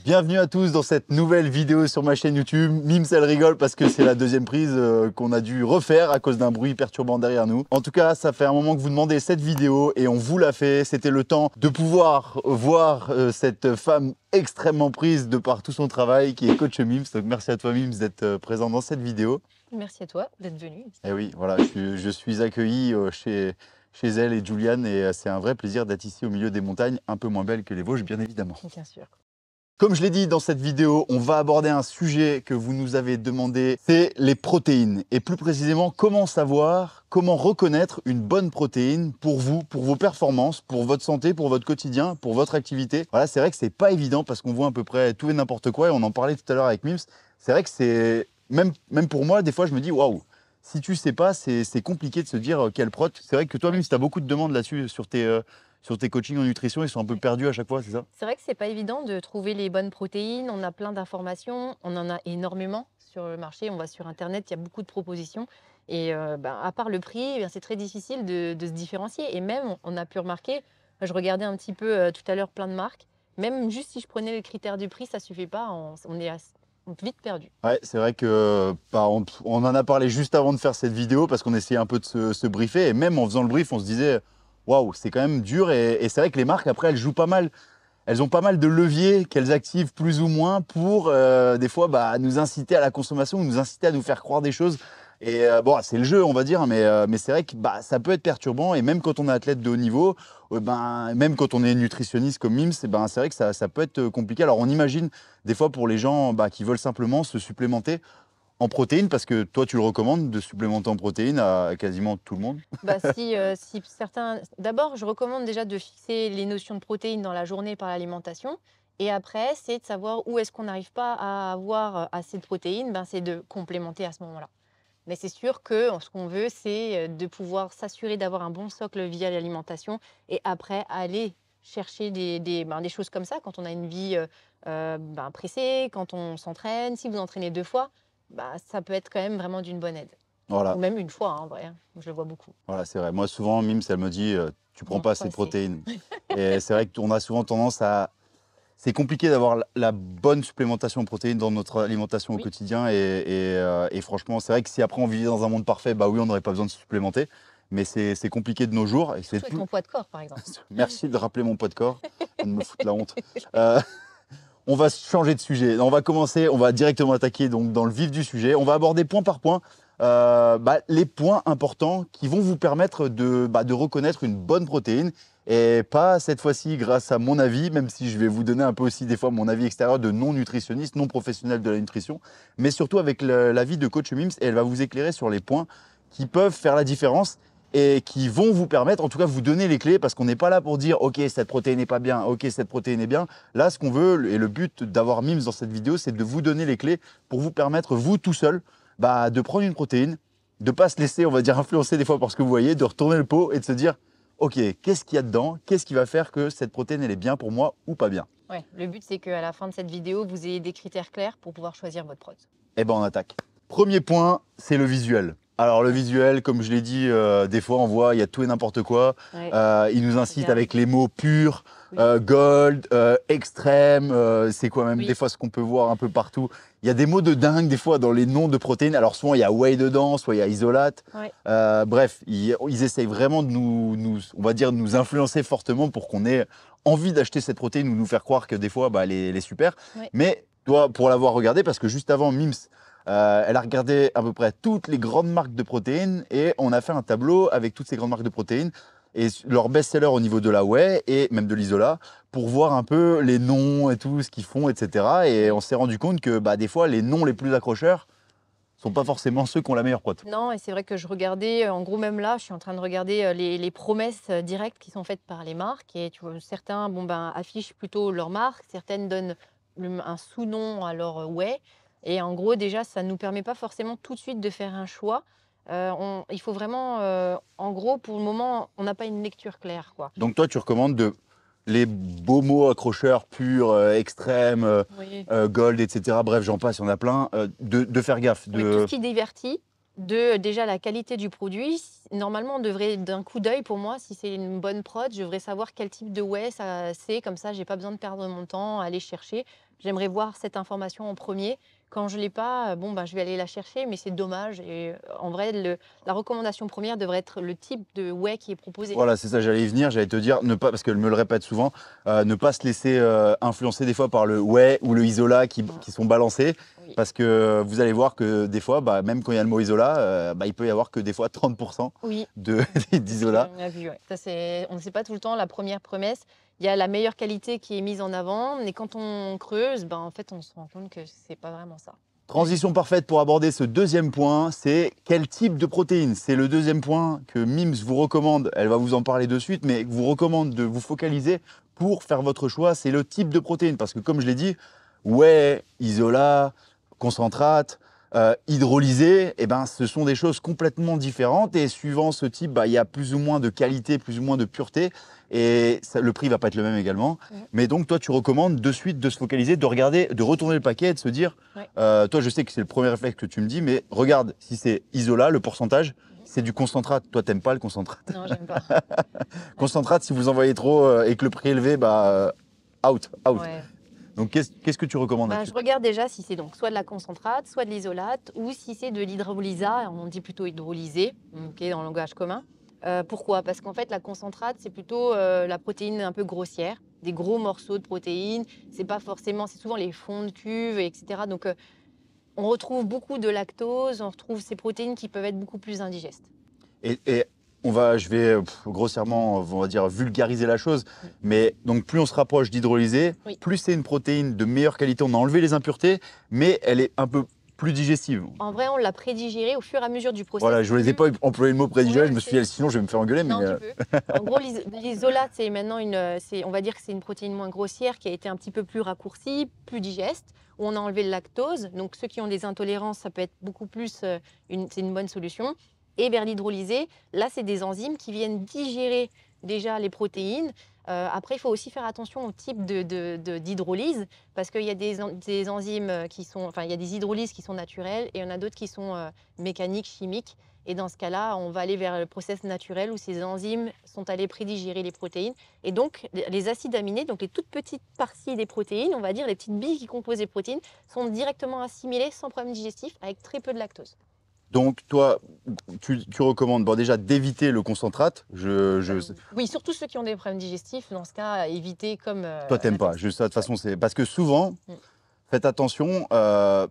Bienvenue à tous dans cette nouvelle vidéo sur ma chaîne YouTube. Mims, elle rigole parce que c'est la deuxième prise qu'on a dû refaire à cause d'un bruit perturbant derrière nous. En tout cas, ça fait un moment que vous demandez cette vidéo et on vous l'a fait. C'était le temps de pouvoir voir cette femme extrêmement prise de par tout son travail qui est coach Mims. Donc merci à toi Mims d'être présent dans cette vidéo. Merci à toi d'être venu. Et oui, voilà, je suis accueilli chez elle et Juliane et c'est un vrai plaisir d'être ici au milieu des montagnes, un peu moins belles que les Vosges bien évidemment. Bien sûr. Comme je l'ai dit dans cette vidéo, on va aborder un sujet que vous nous avez demandé, c'est les protéines. Et plus précisément, comment savoir, comment reconnaître une bonne protéine pour vous, pour vos performances, pour votre santé, pour votre quotidien, pour votre activité. Voilà, c'est vrai que c'est pas évident parce qu'on voit à peu près tout et n'importe quoi et on en parlait tout à l'heure avec Mims. C'est vrai que c'est, même pour moi, des fois je me dis, waouh, si tu sais pas, c'est compliqué de se dire quelle prot. C'est vrai que toi, Mims, tu as beaucoup de demandes là-dessus sur tes coachings en nutrition, ils sont un peu perdus à chaque fois, c'est ça? C'est vrai que c'est pas évident de trouver les bonnes protéines. On a plein d'informations, on en a énormément sur le marché. On va sur Internet, il y a beaucoup de propositions. Et à part le prix, c'est très difficile de se différencier. Et même, on a pu remarquer, je regardais un petit peu tout à l'heure plein de marques, même juste si je prenais le critère du prix, ça suffit pas. On est vite perdu. Ouais, c'est vrai que on en a parlé juste avant de faire cette vidéo parce qu'on essayait un peu de se briefer et même en faisant le brief, on se disait waouh, c'est quand même dur et c'est vrai que les marques après elles jouent pas mal. Elles ont pas mal de leviers qu'elles activent plus ou moins pour des fois nous inciter à la consommation, nous inciter à nous faire croire des choses. Et bon, c'est le jeu, on va dire, mais c'est vrai que ça peut être perturbant. Et même quand on est athlète de haut niveau, même quand on est nutritionniste comme Mims, c'est vrai que ça peut être compliqué. Alors on imagine des fois pour les gens qui veulent simplement se supplémenter en protéines, parce que toi tu le recommandes de supplémenter en protéines à quasiment tout le monde. Si certains... D'abord, je recommande déjà de fixer les notions de protéines dans la journée par l'alimentation. Et après, c'est de savoir où est-ce qu'on n'arrive pas à avoir assez de protéines. C'est de complémenter à ce moment-là. Mais c'est sûr que ce qu'on veut, c'est de pouvoir s'assurer d'avoir un bon socle via l'alimentation et après aller chercher des choses comme ça quand on a une vie pressée, quand on s'entraîne. Si vous entraînez 2 fois, ça peut être quand même vraiment d'une bonne aide. Voilà, Ou même une fois, en vrai. Je le vois beaucoup. voilà, c'est vrai. Moi souvent, Mims, elle me dit tu prends Non, pas pas assez de assez. protéines. Et c'est vrai qu'on a souvent tendance à... C'est compliqué d'avoir la bonne supplémentation en protéines dans notre alimentation au Oui, quotidien. Et franchement, c'est vrai que si après on vivait dans un monde parfait, bah oui, on n'aurait pas besoin de se supplémenter. Mais c'est compliqué de nos jours. Et c'est surtout avec ton poids de corps, par exemple. Merci de rappeler mon poids de corps, de me foutre la honte. Euh, on va changer de sujet. On va commencer, on va directement attaquer donc, dans le vif du sujet. On va aborder point par point les points importants qui vont vous permettre de reconnaître une bonne protéine. Et pas cette fois-ci grâce à mon avis, même si je vais vous donner un peu aussi des fois mon avis extérieur de non-nutritionniste, non professionnel de la nutrition, mais surtout avec l'avis de coach Mims et elle va vous éclairer sur les points qui peuvent faire la différence et qui vont vous permettre, en tout cas vous donner les clés parce qu'on n'est pas là pour dire ok cette protéine n'est pas bien, ok cette protéine est bien. Là ce qu'on veut et le but d'avoir Mims dans cette vidéo c'est de vous donner les clés pour vous permettre vous tout seul de prendre une protéine, de ne pas se laisser on va dire influencer des fois par ce que vous voyez, de retourner le pot et de se dire ok, qu'est-ce qu'il y a dedans? Qu'est-ce qui va faire que cette protéine, elle est bien pour moi ou pas bien? Ouais, le but, c'est qu'à la fin de cette vidéo, vous ayez des critères clairs pour pouvoir choisir votre prot. Eh ben, on attaque. Premier point, c'est le visuel. Alors, le visuel, comme je l'ai dit, des fois, on voit, il y a tout et n'importe quoi. Ouais, Il nous incite regarde. avec les mots purs, Oui. gold, extrême. C'est quoi même Oui. des fois ce qu'on peut voir un peu partout. Il y a des mots de dingue, des fois, dans les noms de protéines. Alors, souvent, il y a whey dedans, soit il y a isolate. Ouais. Bref, ils essayent vraiment de on va dire, de nous influencer fortement pour qu'on ait envie d'acheter cette protéine ou nous faire croire que des fois, elle est super. Ouais. Mais toi, pour l'avoir regardé, parce que juste avant, Mims, elle a regardé à peu près toutes les grandes marques de protéines et on a fait un tableau avec toutes ces grandes marques de protéines et leur best-seller au niveau de la whey et même de l'isola pour voir un peu les noms et tout, ce qu'ils font, etc. Et on s'est rendu compte que des fois, les noms les plus accrocheurs sont pas forcément ceux qui ont la meilleure prot. Non, et c'est vrai que je regardais, en gros, même là, je suis en train de regarder les promesses directes qui sont faites par les marques. Et tu vois, certains affichent plutôt leur marque, certaines donnent un sous-nom à leur whey. Et en gros, déjà, ça ne nous permet pas forcément tout de suite de faire un choix. Il faut vraiment, en gros, pour le moment, on n'a pas une lecture claire, quoi. Donc toi, tu recommandes les beaux mots accrocheurs purs, extrêmes, Oui. gold, etc. Bref, j'en passe, il y en a plein, de faire gaffe. Oui, tout ce qui divertit, déjà la qualité du produit. Normalement, on devrait d'un coup d'œil, pour moi, si c'est une bonne prod, je devrais savoir quel type de whey ça c'est. Comme ça, j'ai pas besoin de perdre mon temps à aller chercher. J'aimerais voir cette information en premier. Quand je l'ai pas, bon, bah, je vais aller la chercher, mais c'est dommage. Et en vrai, la recommandation première devrait être le type de whey qui est proposé. Voilà, c'est ça, j'allais y venir, j'allais te dire, ne pas, parce qu'elle me le répète souvent, ne pas se laisser influencer des fois par le whey ou le isola qui sont balancés, Oui. parce que vous allez voir que des fois, bah, même quand il y a le mot isola, bah, il peut y avoir que des fois 30% Oui, d'isola. on a vu, ouais. Ça, on ne sait pas tout le temps la première promesse. Il y a la meilleure qualité qui est mise en avant, mais quand on creuse, ben, en fait, on se rend compte que c'est pas vraiment ça. Transition parfaite pour aborder ce deuxième point, c'est quel type de protéines. C'est le deuxième point que Mims vous recommande, elle va vous en parler de suite, mais vous recommande de vous focaliser pour faire votre choix, c'est le type de protéines. Parce que comme je l'ai dit, whey, isola, concentrate, hydrolysé, eh ben, ce sont des choses complètement différentes et suivant ce type, bah, il y a plus ou moins de qualité, plus ou moins de pureté et le prix va pas être le même également. Mais donc toi, tu recommandes de suite de se focaliser, de regarder, de retourner le paquet et de se dire, Ouais. toi, je sais que c'est le premier réflexe que tu me dis, mais regarde si c'est isola, le pourcentage, c'est du concentrate. Toi, t'aimes pas le concentrate. Non, j'aime pas. Concentrate, si vous en voyez trop et que le prix est élevé, bah, out. Ouais. Donc, qu'est-ce que tu recommandes Bah, là-dessus? je regarde déjà si c'est donc soit de la concentrate, soit de l'isolate, ou si c'est de l'hydrolysa, on dit plutôt hydrolysé, ok, dans le langage commun. Pourquoi? Parce qu'en fait, la concentrate, c'est plutôt la protéine un peu grossière, des gros morceaux de protéines. C'est pas forcément, c'est souvent les fonds de cuve, etc. Donc, on retrouve beaucoup de lactose, on retrouve ces protéines qui peuvent être beaucoup plus indigestes. Et je vais grossièrement, on va dire, vulgariser la chose, Mm. mais donc plus on se rapproche d'hydrolysé, Oui. plus c'est une protéine de meilleure qualité. On a enlevé les impuretés, mais elle est un peu plus digestive. En vrai, on l'a prédigérée au fur et à mesure du process. Voilà, je ne voulais pas employer le mot prédigéré, Ouais, je me suis dit, sinon je vais me faire engueuler. Non, Mais, tu peux. En gros, l'isolate, c'est maintenant on va dire que c'est une protéine moins grossière qui a été un petit peu plus raccourcie, plus digeste, où on a enlevé le lactose. Donc, ceux qui ont des intolérances, ça peut être beaucoup plus, c'est une bonne solution. Et vers l'hydrolysé, là, c'est des enzymes qui viennent digérer déjà les protéines. Après, il faut aussi faire attention au type d'hydrolyse, parce qu'il y a des enzymes qui sont, enfin, il y a des hydrolyses qui sont naturelles et il y en a d'autres qui sont mécaniques, chimiques. Et dans ce cas-là, on va aller vers le process naturel où ces enzymes sont allées prédigérer les protéines. Et donc, les acides aminés, donc les toutes petites parties des protéines, on va dire les petites billes qui composent les protéines, sont directement assimilées sans problème digestif avec très peu de lactose. donc toi, tu recommandes bon, déjà d'éviter le concentrate. Oui, surtout ceux qui ont des problèmes digestifs, dans ce cas, éviter comme Toi, t'aimes pas. l'inverse. Juste ça, de toute façon, c'est parce que souvent, Mm. faites attention.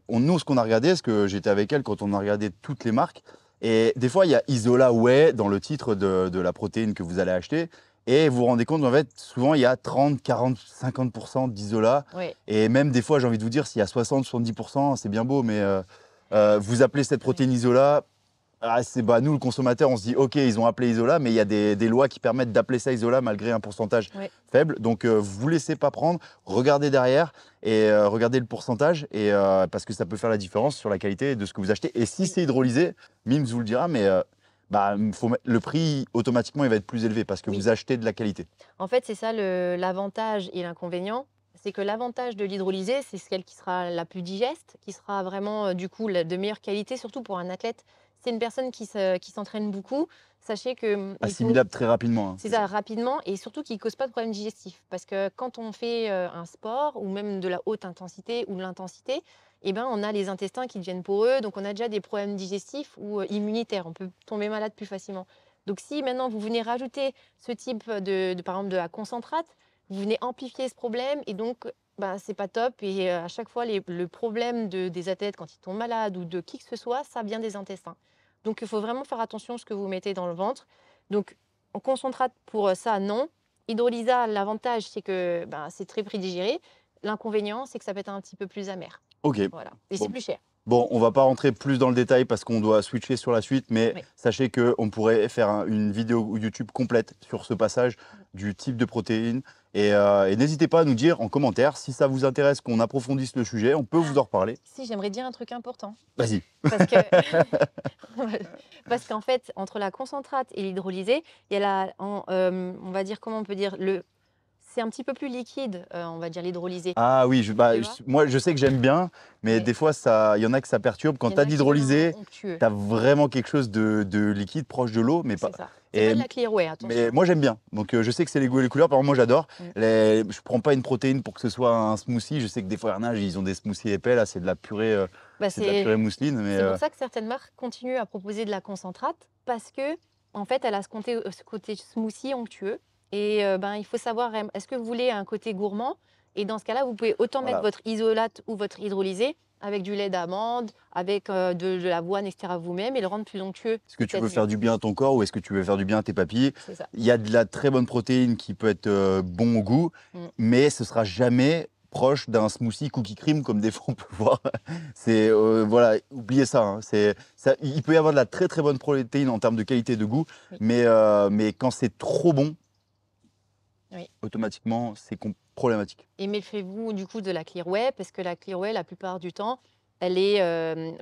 Nous, ce qu'on a regardé, parce que j'étais avec elle quand on a regardé toutes les marques, et des fois, il y a Isola Whey dans le titre de la protéine que vous allez acheter, et vous vous rendez compte, en fait, souvent, il y a 30, 40, 50% d'Isola, Oui. et même des fois, j'ai envie de vous dire, s'il y a 60, 70%, c'est bien beau, mais vous appelez cette protéine Isola. Ah, bah, nous, le consommateur, on se dit, OK, ils ont appelé Isola, mais il y a des lois qui permettent d'appeler ça Isola malgré un pourcentage Ouais. faible. Donc, vous ne laissez pas prendre, regardez derrière et regardez le pourcentage parce que ça peut faire la différence sur la qualité de ce que vous achetez. Et si Oui. c'est hydrolysé, Mims vous le dira, mais bah, le prix, automatiquement, il va être plus élevé parce que Oui. vous achetez de la qualité. En fait, c'est ça l'avantage et l'inconvénient. C'est que l'avantage de l'hydrolysé, c'est celle qui sera la plus digeste, qui sera vraiment du coup de meilleure qualité, surtout pour un athlète. C'est une personne qui s'entraîne beaucoup. Sachez que Assimilable très rapidement. Hein. c'est ça, rapidement, et surtout qui ne cause pas de problème digestif. Parce que quand on fait un sport, ou même de la haute intensité ou de l'intensité, eh ben, on a les intestins qui deviennent poreux, donc on a déjà des problèmes digestifs ou immunitaires. On peut tomber malade plus facilement. Donc si maintenant vous venez rajouter ce type par exemple de la concentrate, vous venez amplifier ce problème, et donc ben, c'est pas top. Et à chaque fois, le problème des athlètes quand ils tombent malades ou de qui que ce soit, ça vient des intestins. Donc il faut vraiment faire attention à ce que vous mettez dans le ventre. Donc on concentrate pour ça, non. Hydrolysa, l'avantage, c'est que ben, c'est très prédigéré. L'inconvénient, c'est que ça peut être un petit peu plus amer. OK. Voilà. Et Bon. c'est plus cher. Bon, on va pas rentrer plus dans le détail parce qu'on doit switcher sur la suite, mais Oui. sachez qu'on pourrait faire une vidéo YouTube complète sur ce passage du type de protéines. Et n'hésitez pas à nous dire en commentaire si ça vous intéresse qu'on approfondisse le sujet, on peut vous en reparler. Si, j'aimerais dire un truc important. Vas-y. Parce que parce qu'en fait, entre la concentrate et l'hydrolysé, il y a on va dire, comment on peut dire, c'est un petit peu plus liquide, on va dire l'hydrolysé, Ah oui, tu vois? moi je sais que j'aime bien, mais Ouais. des fois il y en a que ça perturbe. Quand Il y tu en as a qui sont d'hydrolysé, onctueux, tu as vraiment quelque chose de liquide proche de l'eau, mais pas. c'est ça. C'est pas Et, de la Clearway, mais attention. moi j'aime bien. Donc je sais que c'est les goûts et les couleurs. Par exemple, moi j'adore. Mmh. Je prends pas une protéine pour que ce soit un smoothie. Je sais que des fois, il y en a, ils ont des smoothies épais. Là, Bah, c'est de la purée mousseline. Mais c'est pour ça que certaines marques continuent à proposer de la concentrate parce que en fait, elle a ce côté smoothie onctueux et ben, il faut savoir, est-ce que vous voulez un côté gourmand? Et dans ce cas-là, vous pouvez autant mettre voilà. votre isolate ou votre hydrolysé avec du lait d'amande, avec, de l'avoine et cetera vous-même et le rendre plus onctueux, Est-ce que c'est tu veux peut-être mieux. faire du bien à ton corps ou est-ce que tu veux faire du bien à tes papilles? C'est ça. Il y a de la très bonne protéine qui peut être bon au goût, Mmh. mais ce sera jamais proche d'un smoothie cookie cream comme des fois on peut voir. C'est voilà, oubliez ça, hein. Il peut y avoir de la très très bonne protéine en termes de qualité et de goût, Oui. mais quand c'est trop bon, Oui. automatiquement c'est problématique. Et méfiez-vous du coup de la Clearway parce que la Clearway, la plupart du temps, elle est,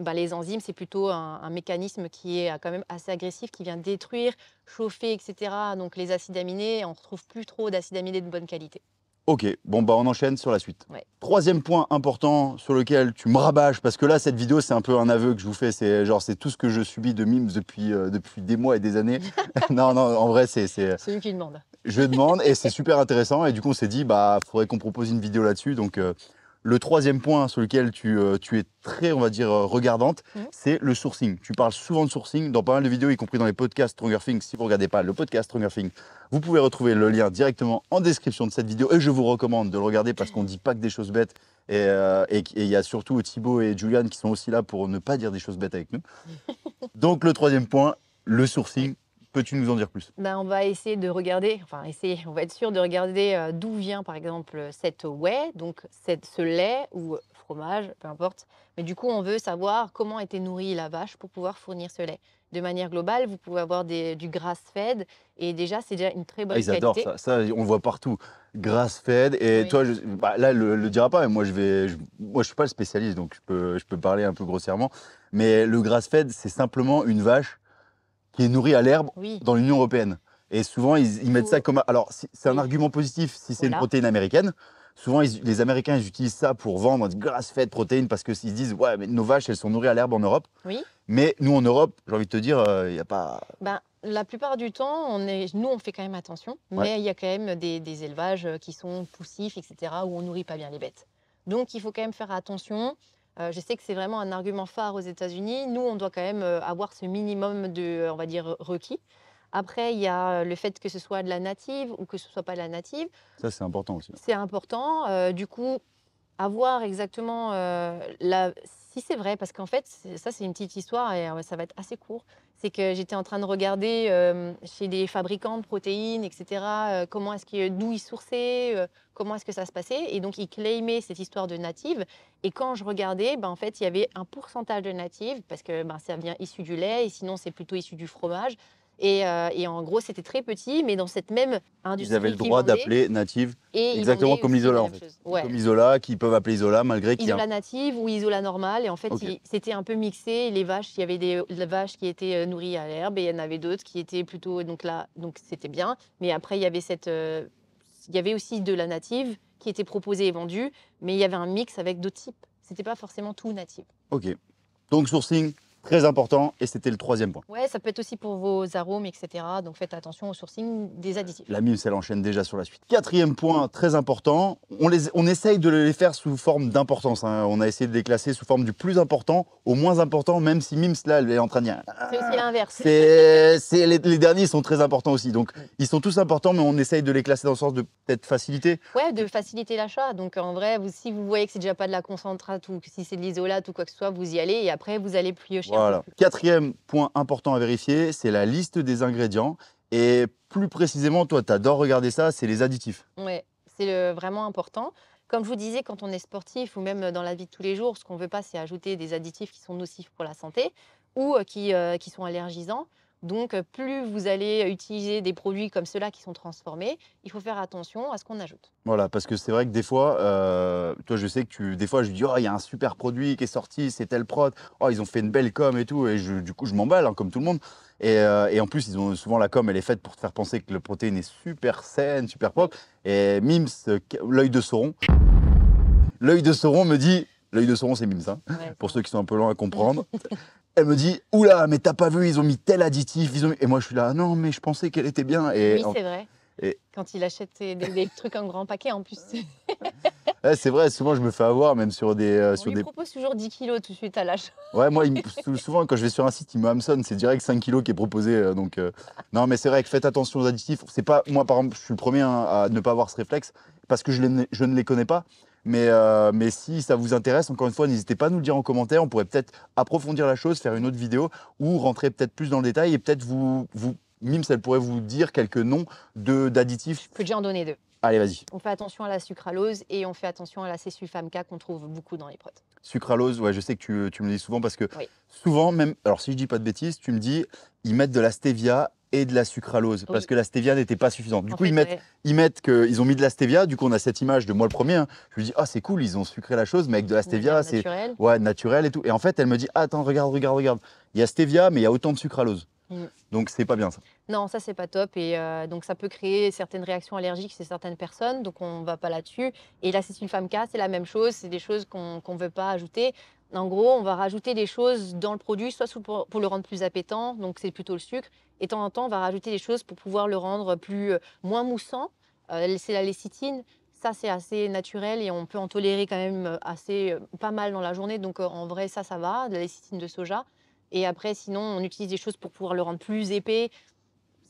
bah, les enzymes, c'est plutôt un mécanisme qui est quand même assez agressif, qui vient détruire, chauffer, et cetera. Donc les acides aminés, on ne retrouve plus trop d'acides aminés de bonne qualité. Ok, bon bah on enchaîne sur la suite. Ouais. Troisième point important sur lequel tu me rabâches, parce que là cette vidéo c'est un peu un aveu que je vous fais, c'est tout ce que je subis de mimes depuis des mois et des années. Non, non, en vrai Celui qui demande. je demande et c'est super intéressant et du coup on s'est dit bah faudrait qu'on propose une vidéo là-dessus. Donc le troisième point sur lequel tu es très, on va dire, regardante, Mmh. c'est le sourcing. Tu parles souvent de sourcing dans pas mal de vidéos, y compris dans les podcasts Stronger Things. Si vous ne regardez pas le podcast Stronger Things, vous pouvez retrouver le lien directement en description de cette vidéo et je vous recommande de le regarder parce qu'on ne dit pas que des choses bêtes et il y a surtout Thibaut et Julian qui sont aussi là pour ne pas dire des choses bêtes avec nous. Donc le troisième point, le sourcing. Peux-tu nous en dire plus? Ben, on va essayer de regarder, enfin essayer, on va être sûr de regarder d'où vient par exemple cette whey, donc ce lait ou fromage, peu importe. Mais du coup, on veut savoir comment était nourrie la vache pour pouvoir fournir ce lait. De manière globale, vous pouvez avoir du grass-fed et déjà, c'est déjà une très Ah, bonne ils adorent qualité. ça. Ça, on le voit partout. Grass-fed. Et Oui. toi, bah, là, le dira pas, mais moi, moi, je suis pas le spécialiste, donc je peux parler un peu grossièrement. Mais le grass-fed, c'est simplement une vache qui est nourrie à l'herbe Oui, dans l'Union européenne. Et souvent, ils mettent ça faut- comme. Alors, c'est un oui, argument positif si c'est une voilà. protéine américaine. Souvent, les Américains, ils utilisent ça pour vendre du grass-fed protéine parce qu'ils se disent, ouais, mais nos vaches, elles sont nourries à l'herbe en Europe. Oui. Mais nous, en Europe, j'ai envie de te dire, il n'y a pas. Ben, la plupart du temps, nous, on fait quand même attention, Ouais. mais il y a quand même des élevages qui sont poussifs, etc., où on nourrit pas bien les bêtes. Donc, il faut quand même faire attention. Je sais que c'est vraiment un argument phare aux États-Unis. Nous, on doit quand même avoir ce minimum de, on va dire, requis. Après, il y a le fait que ce soit de la native ou que ce soit pas de la native. Ça, c'est important aussi. C'est important. Du coup, à voir exactement, si c'est vrai, parce qu'en fait, c'est une petite histoire et ça va être assez court. C'est que j'étais en train de regarder, chez des fabricants de protéines et cetera, d'où ils sourçaient, comment est-ce que ça se passait et donc ils claimaient cette histoire de native et quand je regardais, ben, en fait, il y avait un pourcentage de native parce que, ben, ça vient issu du lait et sinon c'est plutôt issu du fromage et en gros, c'était très petit, mais dans cette même Ils avaient industrie le qui droit vendait d'appeler native et ils exactement vendaient comme aussi l'Isola la en même fait. chose. Ouais. Comme Isola, qu'ils peuvent appeler Isola malgré qu'il y a Isola native ou Isola normale et en fait, Ok. c'était un peu mixé. Les vaches, il y avait des vaches qui étaient, nourries à l'herbe et il y en avait d'autres qui étaient plutôt donc là donc c'était bien. Mais après il y avait aussi de la native qui était proposée et vendue, mais il y avait un mix avec d'autres types. C'était pas forcément tout native. Ok. Donc sourcing, très important, et c'était le troisième point. Ouais, ça peut être aussi pour vos arômes et cetera, donc faites attention au sourcing des additifs. La MIMS, elle enchaîne déjà sur la suite. Quatrième point, très important, on essaye de les faire sous forme d'importance, hein. On a essayé de les classer sous forme du plus important au moins important, même si MIMS, là, elle est en train de dire... C'est aussi l'inverse. Les derniers sont très importants aussi. Donc, ils sont tous importants, mais on essaye de les classer dans le sens de peut-être faciliter. Ouais, de faciliter l'achat. Donc en vrai, si vous voyez que c'est déjà pas de la concentrate ou que si c'est de l'isolate ou quoi que ce soit, vous y allez et après vous allez piocher un peu Voilà. plus. Quatrième point important à vérifier, c'est la liste des ingrédients. Et plus précisément, toi, tu adores regarder ça, c'est les additifs. Ouais, c'est vraiment important. Comme je vous disais, quand on est sportif ou même dans la vie de tous les jours, ce qu'on veut pas, c'est ajouter des additifs qui sont nocifs pour la santé ou qui sont allergisants. Donc, plus vous allez utiliser des produits comme ceux-là qui sont transformés, il faut faire attention à ce qu'on ajoute. Voilà, parce que c'est vrai que des fois, toi, je sais que des fois, je dis, oh, il y a un super produit qui est sorti, c'est tel prod, oh, ils ont fait une belle com et tout, et du coup, je m'emballe, hein, comme tout le monde. Et en plus, ils ont souvent la com, elle est faite pour te faire penser que le protéine est super saine, super propre. Et Mims, l'œil de Sauron, me dit, l'œil de Sauron, c'est Mims, hein, Ouais, pour ceux qui sont un peu lents à comprendre. Elle me dit, oula, mais t'as pas vu, ils ont mis tel additif, Et moi, je suis là, non, mais je pensais qu'elle était bien. oui, c'est vrai. et- Quand il achète des trucs en grand paquet, en plus, Ouais, c'est vrai, souvent je me fais avoir, même sur des. on lui propose toujours 10 kilos tout de suite à l'achat. Ouais, moi, souvent quand je vais sur un site, il me hameçonne, c'est direct 5 kilos qui est proposé. Non, mais c'est vrai que faites attention aux additifs. C'est pas, moi, par exemple, je suis le premier à ne pas avoir ce réflexe parce que je ne les connais pas. Mais si ça vous intéresse, encore une fois, n'hésitez pas à nous le dire en commentaire. On pourrait peut-être approfondir la chose, faire une autre vidéo ou rentrer peut-être plus dans le détail et peut-être Mims, elle pourrait vous dire quelques noms d'additifs. Je peux déjà en donner 2. Allez, vas-y. On fait attention à la sucralose et on fait attention à la césulfame K qu'on trouve beaucoup dans les prods. Sucralose, ouais, je sais que tu me le dis souvent parce que Oui. souvent, même, alors si je dis pas de bêtises, tu me dis, ils mettent de la stevia et de la sucralose parce Oui. que la stevia n'était pas suffisante. Du En coup, fait, ils ont mis de la stevia. Du coup, on a cette image de moi le premier. Hein. Je me dis, ah, c'est cool, ils ont sucré la chose, mais avec de la stevia, c'est naturel. ouais, naturel et tout. Et en fait, elle me dit, ah, attends, regarde. Il y a stevia, mais il y a autant de sucralose. Mm. Donc, c'est pas bien ça. Non, ça, c'est pas top. Et donc, ça peut créer certaines réactions allergiques chez certaines personnes. Donc, on ne va pas là-dessus. Et la césulfame K, c'est la même chose. C'est des choses qu'on ne veut pas ajouter. En gros, on va rajouter des choses dans le produit, soit pour le rendre plus appétant. Donc, c'est plutôt le sucre. Et de temps en temps, on va rajouter des choses pour pouvoir le rendre moins moussant. C'est la lécithine. Ça, c'est assez naturel et on peut en tolérer quand même pas mal dans la journée. Donc, en vrai, ça va, de la lécithine de soja. Et après, sinon, on utilise des choses pour pouvoir le rendre plus épais.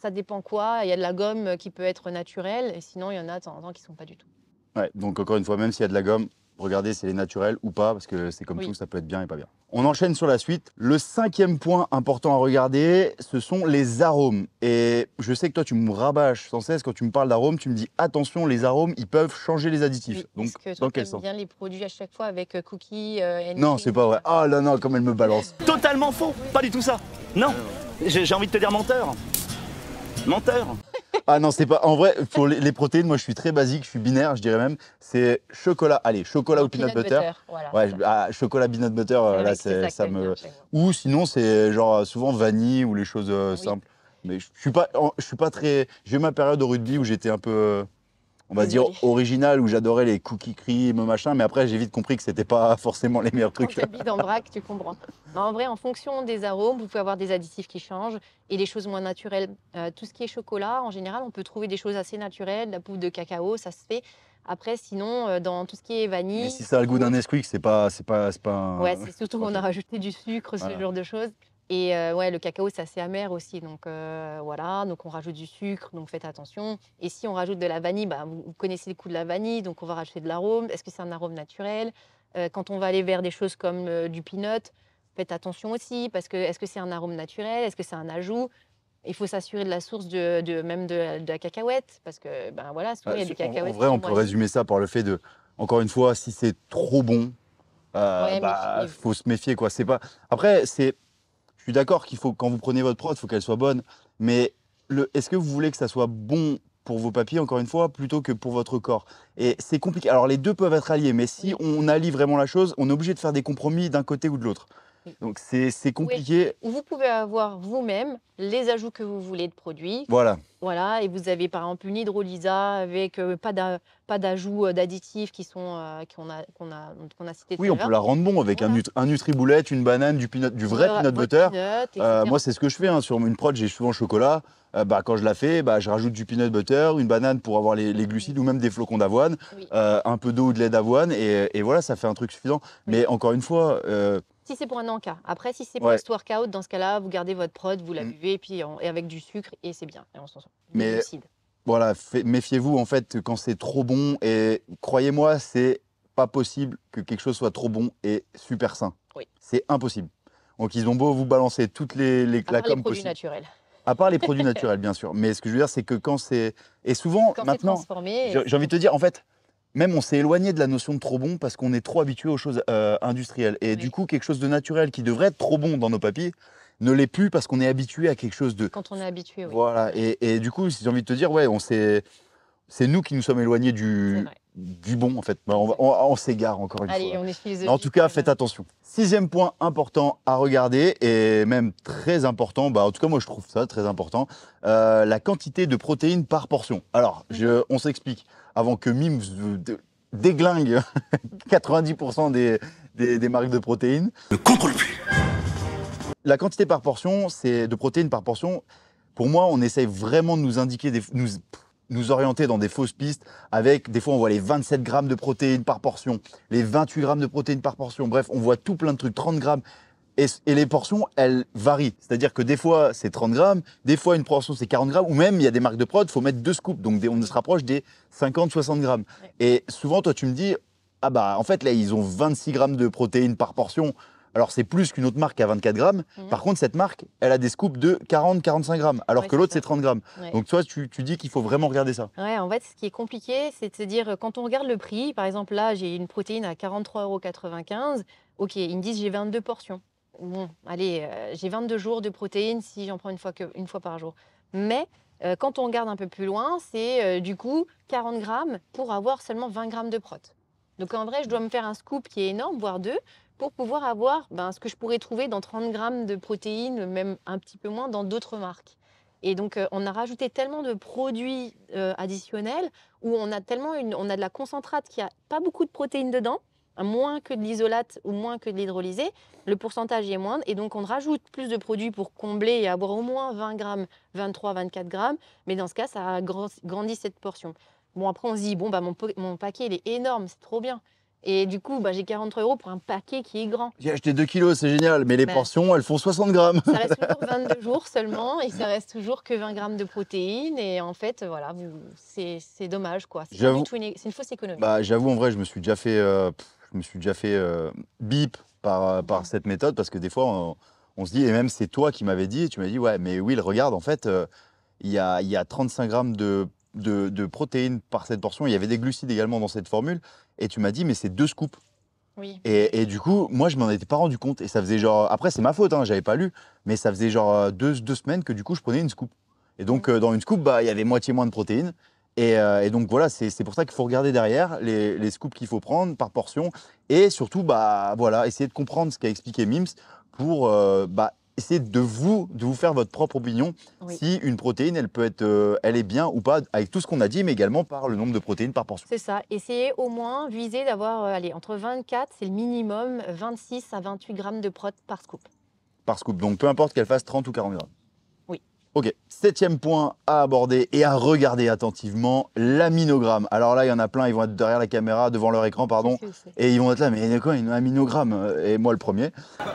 Ça dépend quoi. Il y a de la gomme qui peut être naturelle, et sinon, il y en a de temps en temps qui ne sont pas du tout. Ouais, donc encore une fois, même s'il y a de la gomme, regardez si elle est naturelle ou pas, parce que c'est comme Oui. tout, ça peut être bien et pas bien. On enchaîne sur la suite. Le 5e point important à regarder, ce sont les arômes. Et je sais que toi, tu me rabâches sans cesse quand tu me parles d'arômes, tu me dis attention, les arômes, ils peuvent changer les additifs. Oui, Donc, parce que dans toi, quel t'aimes sens? bien les produits à chaque fois avec cookies, Non, c'est pas vrai. Ah là, non, comme elle me balance. Totalement faux, pas du tout ça. Non, j'ai envie de te dire menteur. Menteur. Ah non, c'est pas. En vrai, pour les protéines, moi, je suis très basique, je suis binaire, je dirais même. C'est chocolat. Allez, chocolat ou peanut butter. Voilà, Ouais, c'est ça. chocolat peanut butter, Ouais, là, c'est ça que t'aimes bien me. à chaque fois. Ou sinon, c'est genre souvent vanille ou les choses Oui. simples. Mais je suis pas très. J'ai eu ma période au rugby où j'étais un peu, on va dire, Désolée. original, où j'adorais les cookies cream, machin. Mais après, j'ai vite compris que c'était pas forcément les meilleurs Quand trucs. tu habites en vrac, tu comprends. Mais en vrai, en fonction des arômes, vous pouvez avoir des additifs qui changent et des choses moins naturelles. Tout ce qui est chocolat, en général, on peut trouver des choses assez naturelles. La poudre de cacao, ça se fait. Après, sinon, dans tout ce qui est vanille. Mais si ça a le goût d'un Nesquik, c'est pas un. Ouais, c'est surtout qu'on Ok. a rajouté du sucre, ce Voilà. genre de choses. Et ouais, le cacao, c'est assez amer aussi. Donc voilà, donc on rajoute du sucre, donc faites attention. Et si on rajoute de la vanille, bah, vous connaissez le goût de la vanille, donc on va rajouter de l'arôme. Est-ce que c'est un arôme naturel? Quand on va aller vers des choses comme du peanut, faites attention aussi, parce que est-ce que c'est un arôme naturel? Est-ce que c'est un ajout? Il faut s'assurer de la source même de la cacahuète, parce que ben voilà, souvent il y a des En cacahuètes. vrai, qui on sont peut moisies. résumer ça par le fait de, encore une fois, si c'est trop bon, Ouais, bah, méfiez-vous. faut se méfier, quoi. C'est pas. Après, je suis d'accord qu'il faut, quand vous prenez votre prod, il faut qu'elle soit bonne. Mais est-ce que vous voulez que ça soit bon pour vos papiers, encore une fois, plutôt que pour votre corps? Et c'est compliqué. Alors, les deux peuvent être alliés, mais si Oui. on allie vraiment la chose, on est obligé de faire des compromis d'un côté ou de l'autre. Oui. Donc, c'est compliqué. Ou vous pouvez avoir vous-même les ajouts que vous voulez de produits. Voilà. Voilà, et vous avez par exemple une hydrolysa avec pas d'ajout d'additifs qu'on a cité tout Oui, à on peut l'heure. la rendre bon avec Voilà. un Nutriboulette, une banane, du vrai peanut Votre butter. peanut, etc. Moi, c'est ce que je fais. Hein. Sur une prod, j'ai souvent chocolat. Quand je la fais, je rajoute du peanut butter, une banane pour avoir les glucides ou même des flocons d'avoine, Oui. un peu d'eau ou de lait d'avoine et voilà, ça fait un truc suffisant. Oui. Mais encore une fois, Si c'est pour un encas. Après, si c'est Ouais. post-workout, dans ce cas-là, vous gardez votre prod, vous la Mm. buvez et avec du sucre et c'est bien. Et on s'en sort. Mais- Des glucides. voilà, méfiez-vous en fait quand c'est trop bon et croyez-moi, c'est pas possible que quelque chose soit trop bon et super sain. Oui. C'est impossible. Donc ils ont beau vous balancer toutes À la part les com produits possible. naturels. À part les produits naturels, bien sûr. Mais ce que je veux dire, c'est que quand c'est. Et souvent, Quand c'est maintenant, transformé. j'ai envie de te dire, en fait, même on s'est éloigné de la notion de trop bon parce qu'on est trop habitué aux choses industrielles. Et Oui. du coup, quelque chose de naturel qui devrait être trop bon dans nos papiers, ne l'est plus parce qu'on est habitué à quelque chose de... Quand on est habitué, oui. Voilà, et du coup, j'ai envie de te dire, ouais, c'est nous qui nous sommes éloignés C'est vrai. du bon, en fait. Bah, on s'égare encore une Allez, fois. on est Mais philosophique. en tout cas, mais faites bon. attention. 6e point important à regarder, et même très important, bah, en tout cas, moi, je trouve ça très important, la quantité de protéines par portion. Alors, on s'explique, avant que Mime déglingue 90% des marques de protéines. Ne contrôle plus. La quantité par portion, c'est de protéines par portion. Pour moi, on essaye vraiment de nous indiquer, nous orienter dans des fausses pistes avec, des fois, on voit les 27 grammes de protéines par portion, les 28 grammes de protéines par portion. Bref, on voit tout plein de trucs, 30 grammes. Et les portions, elles varient. C'est-à-dire que des fois, c'est 30 grammes, des fois, une portion, c'est 40 grammes, ou même, il y a des marques de prod, il faut mettre 2 scoops. Donc, on se rapproche des 50-60 grammes. Ouais. Et souvent, toi, tu me dis, ah bah, en fait, là, ils ont 26 grammes de protéines par portion. Alors, c'est plus qu'une autre marque à 24 grammes. Par contre, cette marque, elle a des scoops de 40-45 grammes, alors Ouais, que c'est l'autre, ça. c'est 30 grammes. Ouais. Donc, toi, tu dis qu'il faut vraiment regarder ça. Ouais, en fait, ce qui est compliqué, c'est de se dire, quand on regarde le prix, par exemple, là, j'ai une protéine à 43,95 €. Ok, ils me disent j'ai 22 portions. Bon, allez, j'ai 22 jours de protéines si j'en prends une fois par jour. Mais quand on regarde un peu plus loin, c'est du coup 40 grammes pour avoir seulement 20 grammes de prot. Donc en vrai, je dois me faire un scoop qui est énorme, voire 2, pour pouvoir avoir ce que je pourrais trouver dans 30 grammes de protéines, même un petit peu moins dans d'autres marques. Et donc, on a rajouté tellement de produits additionnels où on a de la concentrate qui a pas beaucoup de protéines dedans, moins que de l'isolate ou moins que de l'hydrolysé. Le pourcentage y est moindre et donc on rajoute plus de produits pour combler et avoir au moins 20 grammes, 23, 24 grammes. Mais dans ce cas, ça grandit cette portion. Bon, après, on se dit, bon, mon paquet, il est énorme, c'est trop bien. Et du coup, j'ai 43 € pour un paquet qui est grand. J'ai acheté 2 kilos, c'est génial, mais les Bah, portions, elles font 60 grammes. Ça reste toujours 22 jours seulement et ça reste toujours que 20 grammes de protéines. Et en fait, voilà, c'est dommage, quoi. C'est pas du tout c'est une fausse économie. Bah, j'avoue, en vrai, je me suis déjà fait bip par cette méthode, parce que des fois, on se dit, et même c'est toi qui m'avais dit, tu m'as dit, ouais, mais Will, regarde, en fait, il y a 35 grammes de protéines par cette portion. Il y avait des glucides également dans cette formule. Et tu m'as dit, mais c'est 2 scoops. Oui. Et du coup, moi, je m'en étais pas rendu compte. Et ça faisait genre. Après, c'est ma faute, hein, j'avais pas lu. Mais ça faisait genre 2 semaines que du coup, je prenais une scoop. Et donc, dans une scoop, il y avait moitié moins de protéines. Et donc, voilà, c'est pour ça qu'il faut regarder derrière les scoops qu'il faut prendre par portion. Et surtout, voilà, essayer de comprendre ce qu'a expliqué Mims pour essayer de vous faire votre propre opinion. Oui. Si une protéine, elle est bien ou pas, avec tout ce qu'on a dit, mais également par le nombre de protéines par portion. C'est ça. Essayez au moins, viser d'avoir, entre 24, c'est le minimum, 26 à 28 grammes de prot par scoop. Par scoop, donc peu importe qu'elle fasse 30 ou 40 grammes. Oui. Ok, 7e point à aborder et à regarder attentivement, l'aminogramme. Alors là, il y en a plein, ils vont être derrière la caméra, devant leur écran, pardon, et ils vont être là, mais quoi, un aminogramme? Et moi, le premier.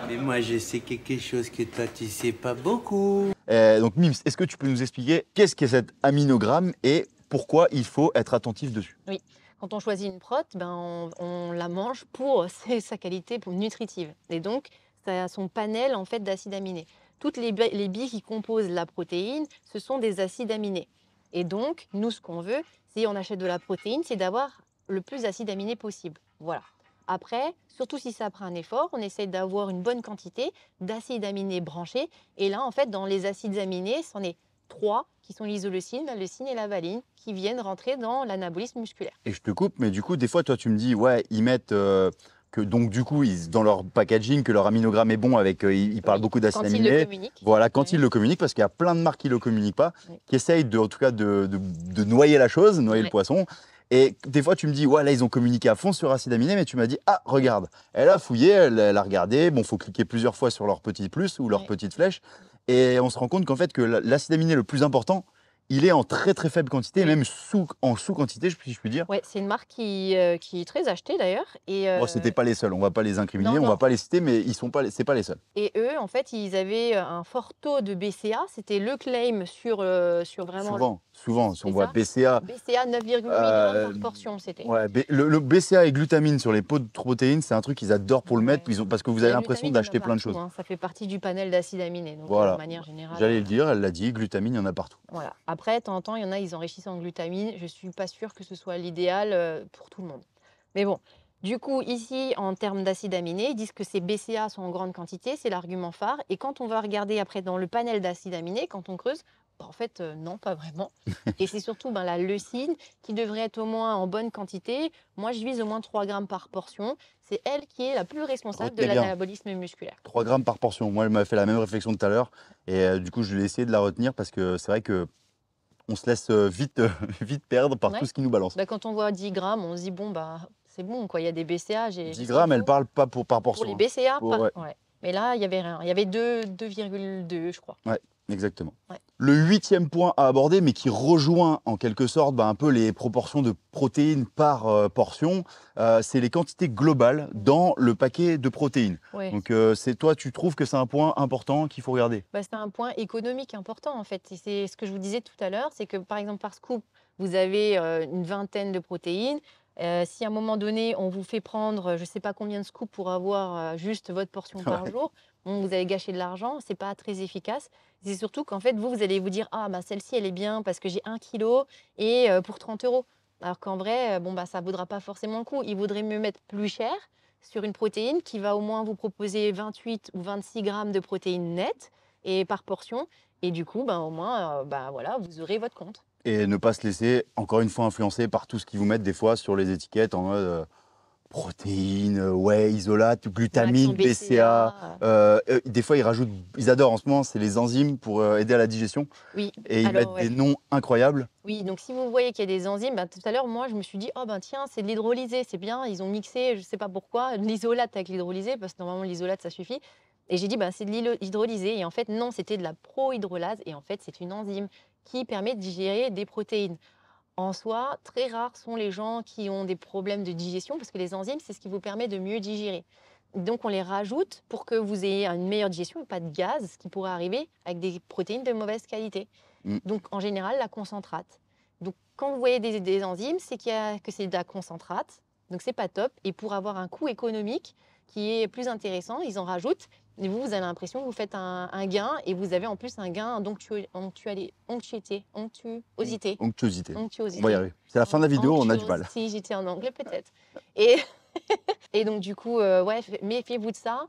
Mais moi, je sais quelque chose que toi, tu sais pas beaucoup. Donc, Mims, est-ce que tu peux nous expliquer qu'est-ce qu'est cet aminogramme et pourquoi il faut être attentif dessus? Oui. Quand on choisit une prot, on la mange pour sa qualité nutritive. Et donc, ça a son panel en fait d'acides aminés. Toutes les billes qui composent la protéine, ce sont des acides aminés. Et donc, nous, ce qu'on veut, si on achète de la protéine, c'est d'avoir le plus d'acides aminés possible. Voilà. Après, surtout si ça prend un effort, on essaie d'avoir une bonne quantité d'acides aminés branchés. Et là, en fait, dans les acides aminés, c'en est 3 qui sont l'isoleucine, la leucine et la valine, qui viennent rentrer dans l'anabolisme musculaire. Et je te coupe, mais du coup, des fois, toi, tu me dis, ouais, ils mettent que donc du coup, dans leur packaging, que leur aminogramme est bon avec, ils parlent beaucoup d'acides Quand ils le aminés. communiquent. Voilà, quand Oui. ils le communiquent, parce qu'il y a plein de marques qui le communiquent pas, Oui. qui essayent en tout cas de noyer la chose, noyer le Oui. poisson. Et des fois, tu me dis, ouais, là, ils ont communiqué à fond sur acides aminés, mais tu m'as dit, ah, regarde, elle a fouillé, elle a regardé. Bon, faut cliquer plusieurs fois sur leur petit plus ou leur Oui. petite flèche, et on se rend compte qu'en fait, que l'acide aminé le plus important, il est en très très faible quantité, même en sous-quantité, si je puis dire. Ouais, c'est une marque qui est très achetée d'ailleurs. Et, Bon, c'était pas les seuls, on va pas les incriminer, non, on non. va pas les citer, mais c'est pas les seuls. Et eux, en fait, ils avaient un fort taux de BCA. C'était le claim sur vraiment. Souvent, si on C'est voit ça. BCA, BCA 9,8 grammes Euh, par portion, c'était. ouais, le BCA et glutamine sur les pots de protéines, c'est un truc qu'ils adorent pour le Ouais. mettre, parce que vous avez La l'impression glutamine, il y en a d'acheter plein de partout, choses. hein. Ça fait partie du panel d'acides aminés, donc Voilà. de manière générale. J'allais le dire, elle l'a dit, glutamine, il y en a partout. Voilà. Après, de temps en temps, il y en a, ils enrichissent en glutamine. Je ne suis pas sûre que ce soit l'idéal pour tout le monde. Mais bon, Du coup, ici, en termes d'acides aminés, ils disent que ces BCA sont en grande quantité, c'est l'argument phare. Et quand on va regarder après dans le panel d'acides aminés, quand on creuse, bah, en fait, non, pas vraiment. Et c'est surtout la leucine qui devrait être au moins en bonne quantité. Moi, je vise au moins 3 grammes par portion. C'est elle qui est la plus responsable de Retenez bien. l'anabolisme musculaire. 3 grammes par portion. Moi, elle m'a fait la même réflexion tout à l'heure. Et du coup, je vais essayer de la retenir parce que c'est vrai que on se laisse vite, vite perdre par Ouais. tout ce qui nous balance. Bah, quand on voit 10 grammes, on se dit, bon, bah, c'est bon, quoi. Il y a des BCA. 10 grammes, elle parle pas par portion. Pour les BCA, Pour- pas. ouais. Ouais. Mais là, il y avait rien. Il y avait 2,2, je crois. Exactement. Ouais. Le 8e point à aborder, mais qui rejoint en quelque sorte un peu les proportions de protéines par portion, c'est les quantités globales dans le paquet de protéines. Ouais. Donc toi, tu trouves que c'est un point important qu'il faut regarder? Bah, c'est un point économique important en fait. Et c'est ce que je vous disais tout à l'heure, c'est que par exemple par scoop, vous avez une vingtaine de protéines. Si à un moment donné, on vous fait prendre je ne sais pas combien de scoops pour avoir juste votre portion par Ouais. jour, bon, vous avez gâché de l'argent, c'est pas très efficace. C'est surtout qu'en fait, vous allez vous dire, ah bah celle-ci, elle est bien parce que j'ai 1 kilo et pour 30 euros. Alors qu'en vrai, bon, bah, ça ne vaudra pas forcément le coup. Il vaudrait me mettre plus cher sur une protéine qui va au moins vous proposer 28 ou 26 grammes de protéines nettes et par portion. Et du coup, ben, au moins, voilà, vous aurez votre compte. Et ne pas se laisser, encore une fois, influencer par tout ce qu'ils vous mettent des fois sur les étiquettes en mode protéines, whey, isolate, glutamine, L'accent BCA. Des fois, ils adorent en ce moment, c'est les enzymes pour aider à la digestion. Oui, Et ils alors, mettent des noms incroyables. oui, donc si vous voyez qu'il y a des enzymes, tout à l'heure, moi, je me suis dit, oh ben tiens, c'est de l'hydrolysé, c'est bien. Ils ont mixé, je ne sais pas pourquoi, l'isolate avec l'hydrolysé, parce que normalement, l'isolate, ça suffit. Et j'ai dit, c'est de l'hydrolysé. Et en fait, non, c'était de la prohydrolase. Et en fait, c'est une enzyme qui permet de digérer des protéines. En soi, très rares sont les gens qui ont des problèmes de digestion, parce que les enzymes, c'est ce qui vous permet de mieux digérer. Donc, on les rajoute pour que vous ayez une meilleure digestion et pas de gaz, ce qui pourrait arriver avec des protéines de mauvaise qualité. Mm. Donc, en général, la concentrate. Donc, quand vous voyez des enzymes, c'est que c'est de la concentrate. Donc, c'est pas top. Et pour avoir un coût économique qui est plus intéressant, ils en rajoutent. Et vous avez l'impression que vous faites un gain et vous avez en plus un gain d'onctuosité. Onctuosité. Onctuosité. On va y arriver. C'est la fin de la vidéo, on a du mal. Si j'étais en anglais peut-être. Et donc du coup, méfiez-vous de ça.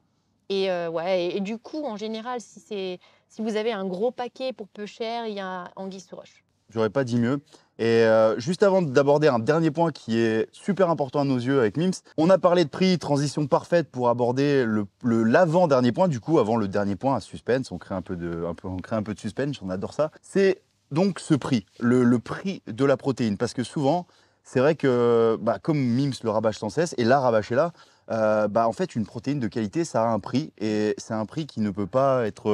Et du coup, en général, si vous avez un gros paquet pour peu cher, il y a anguille sous roche. J'aurais pas dit mieux. Et juste avant d'aborder un dernier point qui est super important à nos yeux avec Mims, on a parlé de prix, transition parfaite pour aborder l'avant-dernier point. Du coup, avant le dernier point, un suspense, on crée un peu de suspense, on adore ça. C'est donc ce prix, le prix de la protéine. Parce que souvent, c'est vrai que, comme Mims le rabâche sans cesse, et l'a rabâché là, en fait, une protéine de qualité, ça a un prix. Et c'est un prix qui ne peut pas être...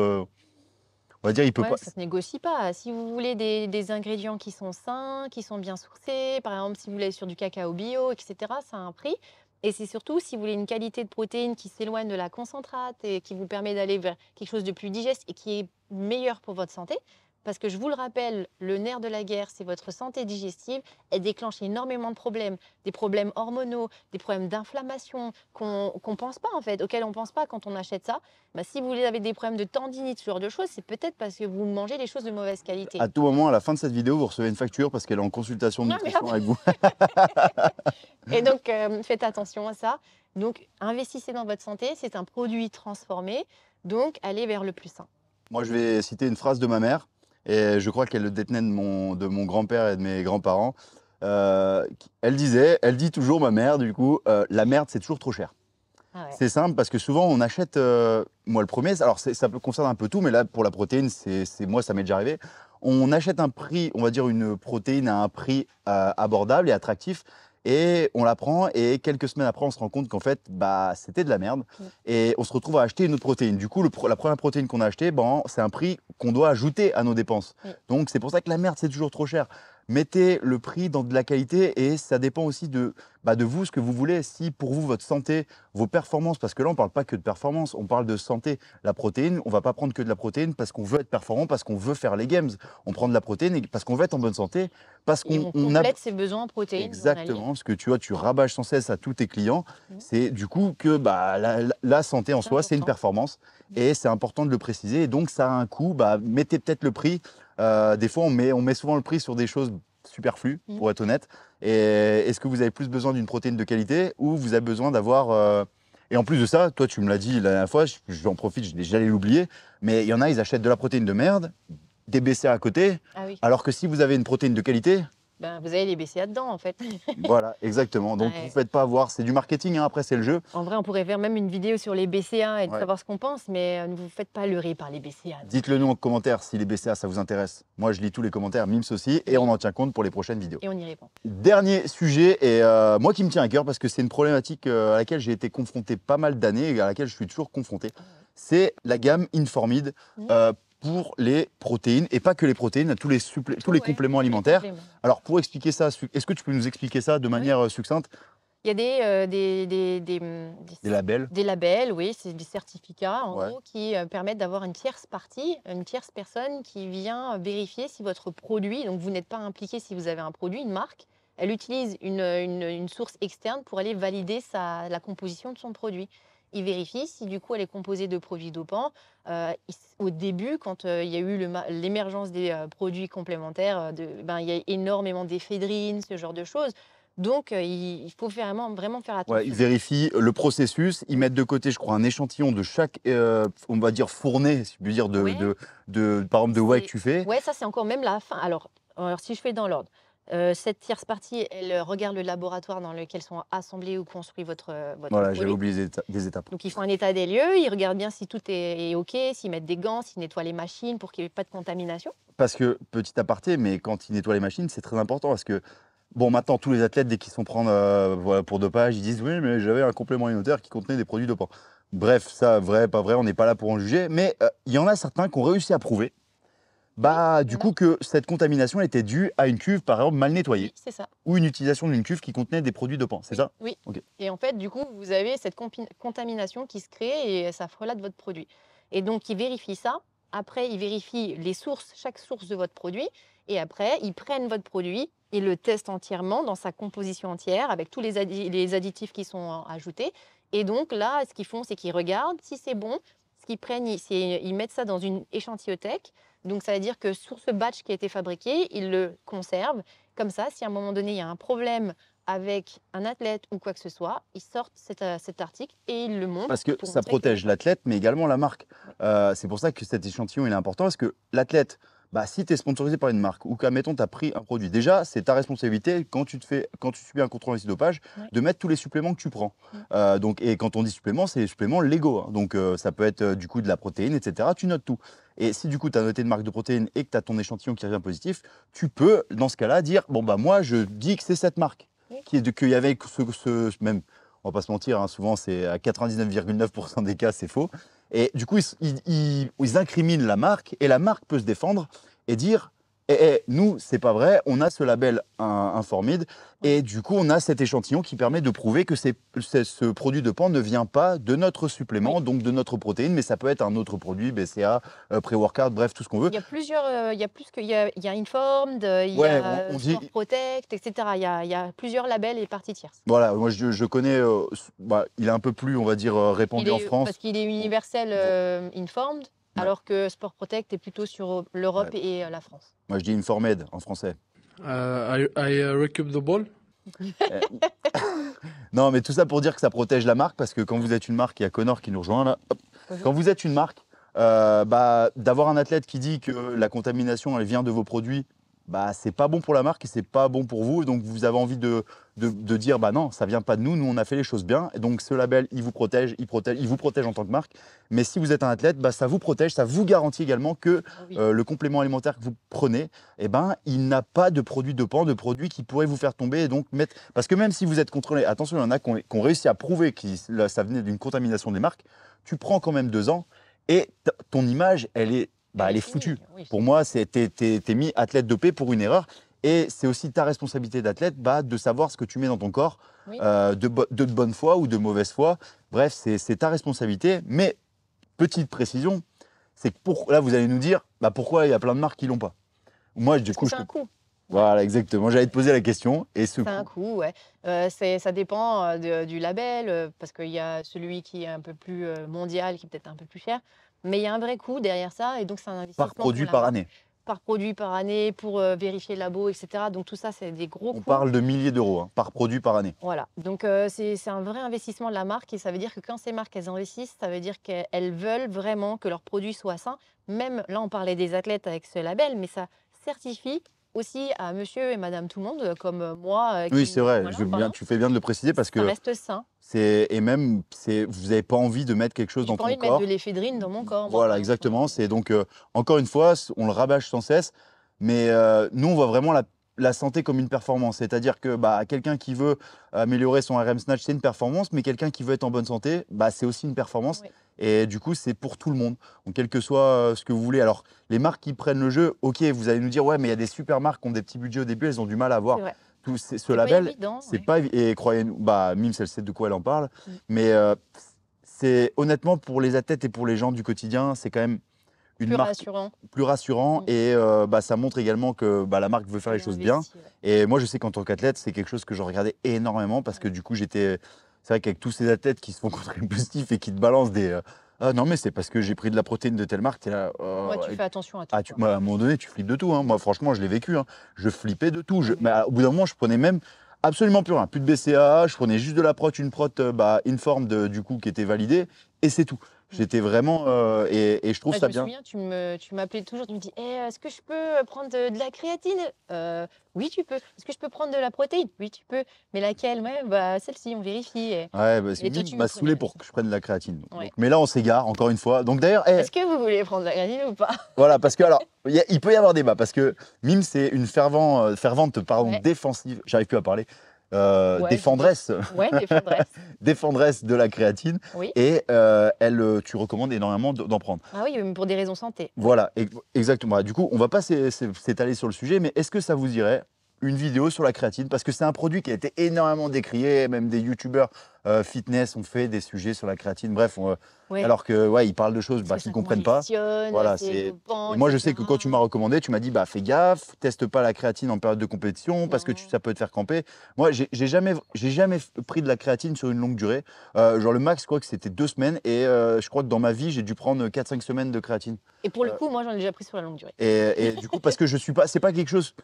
on va dire, il peut pas... Ça se négocie pas. Si vous voulez des ingrédients qui sont sains, qui sont bien sourcés, par exemple, si vous voulez sur du cacao bio, etc., ça a un prix. Et c'est surtout si vous voulez une qualité de protéine qui s'éloigne de la concentrate et qui vous permet d'aller vers quelque chose de plus digeste et qui est meilleur pour votre santé. Parce que je vous le rappelle, le nerf de la guerre, c'est votre santé digestive. Elle déclenche énormément de problèmes, des problèmes hormonaux, des problèmes d'inflammation qu'on ne pense pas en fait, auxquels on ne pense pas quand on achète ça. Si vous avez des problèmes de tendinite, ce genre de choses, c'est peut-être parce que vous mangez des choses de mauvaise qualité. À tout moment, à la fin de cette vidéo, vous recevez une facture parce qu'elle est en consultation de Non, mais nutrition avec vous. Et donc, faites attention à ça. Donc, investissez dans votre santé. C'est un produit transformé. Donc, allez vers le plus sain. Moi, je vais citer une phrase de ma mère, et je crois qu'elle le détenait de mon grand-père et de mes grands-parents. Elle dit toujours, ma mère, du coup, la merde, c'est toujours trop cher. Ah ouais. C'est simple parce que souvent, on achète, moi le premier, alors ça peut concerner un peu tout, mais là, pour la protéine, moi, ça m'est déjà arrivé. On achète un prix, on va dire une protéine à un prix abordable et attractif, et on la prend, et quelques semaines après, on se rend compte qu'en fait, c'était de la merde, et on se retrouve à acheter une autre protéine. Du coup, la première protéine qu'on a achetée, c'est un prix qu'on doit ajouter à nos dépenses. Donc, c'est pour ça que la merde, c'est toujours trop cher. Mettez le prix dans de la qualité, et ça dépend aussi de vous, ce que vous voulez. Si pour vous, votre santé, vos performances, parce que là, on ne parle pas que de performance, on parle de santé. La protéine, on ne va pas prendre que de la protéine parce qu'on veut être performant, parce qu'on veut faire les games. On prend de la protéine parce qu'on veut être en bonne santé, parce on qu'on complète ses besoins en protéines. Exactement, parce que tu rabâches sans cesse à tous tes clients. C'est du coup que la santé en soi, c'est une performance, et c'est important de le préciser. Et donc, ça a un coût. Mettez peut-être le prix. Des fois, on met souvent le prix sur des choses superflu, pour être honnête. Et est-ce que vous avez plus besoin d'une protéine de qualité ou vous avez besoin d'avoir... Et en plus de ça, toi, tu me l'as dit la dernière fois, j'en profite, j'allais l'oublier, mais il y en a, ils achètent de la protéine de merde, des BCA à côté, Ah oui. alors que si vous avez une protéine de qualité, Ben, vous avez les BCA dedans, en fait. voilà, exactement. Donc, Ouais. vous ne faites pas avoir, c'est du marketing, hein, après, c'est le jeu. En vrai, on pourrait faire même une vidéo sur les BCA et de Ouais. savoir ce qu'on pense, mais ne vous faites pas leurrer par les BCA. Dites-le nous en commentaire si les BCA, ça vous intéresse. Moi, je lis tous les commentaires, Mims aussi, et on en tient compte pour les prochaines vidéos. Et on y répond. Dernier sujet, et moi qui me tient à cœur, parce que c'est une problématique à laquelle j'ai été confronté pas mal d'années, et à laquelle je suis toujours confronté, c'est la gamme Informid pour les protéines, et pas que les protéines, tous les compléments alimentaires. Alors, pour expliquer ça, est-ce que tu peux nous expliquer ça de manière succincte? Il y a Des labels. des labels, oui, c'est des certificats en Ouais. gros qui permettent d'avoir une tierce partie, une tierce personne qui vient vérifier si votre produit, donc vous n'êtes pas impliqué si vous avez un produit, une marque, elle utilise une source externe pour aller valider la composition de son produit. Il vérifie si du coup elle est composée de produits dopants. Au début, quand il y a eu l'émergence des produits complémentaires, il y a énormément d'éphédrine, ce genre de choses. Donc, il faut vraiment faire attention. Ouais, ils vérifient le processus, ils mettent de côté, je crois, un échantillon de chaque, on va dire, fournée, si je puis dire, Ouais. par exemple, de whey que C'est- tu fais. Ouais, ça c'est encore même la fin. Alors si je fais dans l'ordre, cette tierce partie, elle regarde le laboratoire dans lequel sont assemblés ou construits votre Voilà, j'avais produit. oublié des étapes. Donc, ils font un état des lieux, ils regardent bien si tout est OK, s'ils mettent des gants, s'ils nettoient les machines pour qu'il n'y ait pas de contamination. Parce que, petit aparté, mais quand ils nettoient les machines, c'est très important parce que, bon, maintenant, tous les athlètes, dès qu'ils se font prendre voilà, pour dopage, ils disent oui, mais j'avais un complément alimentaire qui contenait des produits dopants. Bref, ça, vrai, pas vrai, on n'est pas là pour en juger, mais il y en a certains qui ont réussi à prouver du coup que cette contamination était due à une cuve, par exemple, mal nettoyée, Oui, c'est ça. ou une utilisation d'une cuve qui contenait des produits dopants, c'est Oui, ça? Oui. Ok. Et en fait, du coup, vous avez cette contamination qui se crée et ça relate votre produit. Et donc, ils vérifient ça. Après, ils vérifient chaque source de votre produit. Et après, ils prennent votre produit, ils le testent entièrement dans sa composition entière avec tous les additifs qui sont ajoutés. Et donc, là, ce qu'ils font, c'est qu'ils regardent si c'est bon. Ce qu'ils prennent, ils mettent ça dans une échantillotech. Donc, ça veut dire que sur ce batch qui a été fabriqué, ils le conservent. Comme ça, si à un moment donné, il y a un problème avec un athlète ou quoi que ce soit, ils sortent cet article et ils le montrent. Parce que pour ça montrer protège l'athlète, mais également la marque. C'est pour ça que cet échantillon il est important, parce que l'athlète, si tu es sponsorisé par une marque ou qu'admettons tu as pris un produit, déjà c'est ta responsabilité quand tu subis un contrôle antidopage Ouais. de mettre tous les suppléments que tu prends. Ouais. Et quand on dit suppléments, c'est les suppléments légaux. Hein. Donc ça peut être du coup de la protéine, etc. Tu notes tout. Et si du coup tu as noté une marque de protéines et que tu as ton échantillon qui revient positif, tu peux dans ce cas-là dire bon moi je dis que c'est cette marque. Oui. Qu'il y avait même, on va pas se mentir, hein, souvent c'est à 99,9% des cas c'est faux. Et du coup ils incriminent la marque et la marque peut se défendre et dire nous c'est pas vrai, on a ce label Informid et du coup on a cet échantillon qui permet de prouver que ce produit de pan ne vient pas de notre supplément, donc de notre protéine, mais ça peut être un autre produit, BCA, pré-workout, bref tout ce qu'on veut. Il y a plusieurs, il y a Informed, il y Ouais, a on dit- Sport Protect, etc. Il y a plusieurs labels et parties tierces. Voilà, moi je connais, il est un peu plus on va dire répandu en France. Parce qu'il est universel Informed, Ouais. alors que Sport Protect est plutôt sur l'Europe et la France. Moi je dis Informed en français. I recoup the ball. Non, mais tout ça pour dire que ça protège la marque, parce que quand vous êtes une marque, il y a Connor qui nous rejoint là. Hop. Quand vous êtes une marque, d'avoir un athlète qui dit que la contamination elle vient de vos produits, c'est pas bon pour la marque et c'est pas bon pour vous. Donc vous avez envie de dire non, ça vient pas de nous, nous on a fait les choses bien. Et donc ce label, il vous protège, il vous protège en tant que marque. Mais si vous êtes un athlète, ça vous protège, ça vous garantit également que Oui. le complément alimentaire que vous prenez, il n'a pas de produits dopants, de produits qui pourraient vous faire tomber et donc mettre. Parce que même si vous êtes contrôlé, attention, il y en a qui ont réussi à prouver que ça venait d'une contamination des marques. Tu prends quand même 2 ans et ton image, elle est foutue. Oui. Pour moi, t'es mis athlète dopé pour une erreur. Et c'est aussi ta responsabilité d'athlète de savoir ce que tu mets dans ton corps, Oui. de bonne foi ou de mauvaise foi. Bref, c'est ta responsabilité. Mais petite précision, c'est que là, vous allez nous dire pourquoi il y a plein de marques qui l'ont pas. Moi, du coup, C'est un coût. Voilà, exactement. J'allais te poser la question. Et C'est un coût, ouais. Ça dépend du label, parce qu'il y a celui qui est un peu plus mondial, qui est peut-être un peu plus cher. Mais il y a un vrai coût derrière ça, et donc c'est un investissement par produit pour la par marque. année. par produit par année pour vérifier le labo, etc. Donc tout ça, c'est des gros On coûts. parle de milliers d'euros hein, par produit par année. Voilà, donc c'est un vrai investissement de la marque et ça veut dire que quand ces marques, elles investissent, ça veut dire qu'elles veulent vraiment que leurs produits soient sains. Même là, on parlait des athlètes avec ce label, mais ça certifie aussi à monsieur et madame tout le monde, comme moi. Oui, c'est vrai, Voilà, tu fais bien de le préciser parce ça que reste sain. et même, vous n'avez pas envie de mettre quelque chose J'ai dans pas ton envie de corps. mettre de l'éphédrine dans mon corps. Moi, Voilà, par exemple. exactement. C'est donc, encore une fois, on le rabâche sans cesse, mais nous, on voit vraiment la santé comme une performance. C'est-à-dire que bah, quelqu'un qui veut améliorer son RM Snatch, c'est une performance, mais quelqu'un qui veut être en bonne santé, bah, c'est aussi une performance. Oui. Et du coup, c'est pour tout le monde. Donc, quel que soit ce que vous voulez. Alors, les marques qui prennent le jeu, ok, vous allez nous dire, ouais, mais il y a des super marques qui ont des petits budgets au début, elles ont du mal à avoir C'est vrai. ce C'est pas label. évident, C'est ouais. pas et croyez-nous, bah, Mims, elle sait de quoi elle en parle. Mm. Mais c'est honnêtement pour les athlètes et pour les gens du quotidien, c'est quand même une Plus marque rassurant. plus rassurant Mm. et bah, ça montre également que bah, la marque veut faire les Elle choses bien. investit, ouais. Et moi, je sais qu'en tant qu'athlète, c'est quelque chose que je regardais énormément parce que du coup, c'est vrai qu'avec tous ces athlètes qui se font contrôler positif et qui te balancent des ah non, mais c'est parce que j'ai pris de la protéine de telle marque, t'es là. Ouais, tu Et- fais attention à tout. ah, quoi. moi, à un moment donné, tu flippes de tout. Hein. Moi, franchement, je l'ai vécu. Hein. Je flippais de tout. Ouais. Mais au bout d'un moment, je prenais même absolument plus rien. Plus de BCAA, je prenais juste de la prot, une prot bah, Inform du coup qui était validée et c'est tout. J'étais vraiment et je trouve Ah, ça je me bien. souviens, tu m'appelais toujours, tu me dis est-ce que je peux prendre de la créatine Oui, tu peux. Est-ce que je peux prendre de la protéine Oui, tu peux. Mais laquelle Ouais, bah, celle-ci, on vérifie. Ouais, bah, Et toi, Mim tu m'a me saoulé prenais pour que je prenne de la créatine. Ouais. Donc, mais là, on s'égare encore une fois. Donc d'ailleurs, Est-ce que vous voulez prendre de la créatine ou pas voilà, parce que alors, il peut y avoir débat parce que Mim, c'est une fervente Ouais. défensive. J'arrive plus à parler. Ouais, Défendresse, Ouais, défendresse. défendresse de la créatine. Oui. Et tu recommandes énormément d'en prendre. Ah oui, mais pour des raisons santé. Voilà, exactement. Du coup, on va pas s'étaler sur le sujet, mais est-ce que ça vous dirait une vidéo sur la créatine? Parce que c'est un produit qui a été énormément décrié, même des youtubeurs fitness ont fait des sujets sur la créatine. Bref, Ouais. alors que ouais, ils parlent de choses Parce bah, que qu'ils ça ne comprennent pas. congestionne, Voilà, c'est dopant, Et moi, je sais que etc. quand tu m'as recommandé, tu m'as dit bah fais gaffe, teste pas la créatine en période de compétition parce que Non. ça peut te faire camper. Moi, j'ai jamais pris de la créatine sur une longue durée. Genre le max, je crois que c'était 2 semaines et je crois que dans ma vie, j'ai dû prendre 4-5 semaines de créatine. Et pour le coup, moi, j'en ai déjà pris sur la longue durée. Et du coup, parce que je suis pas, c'est pas quelque chose.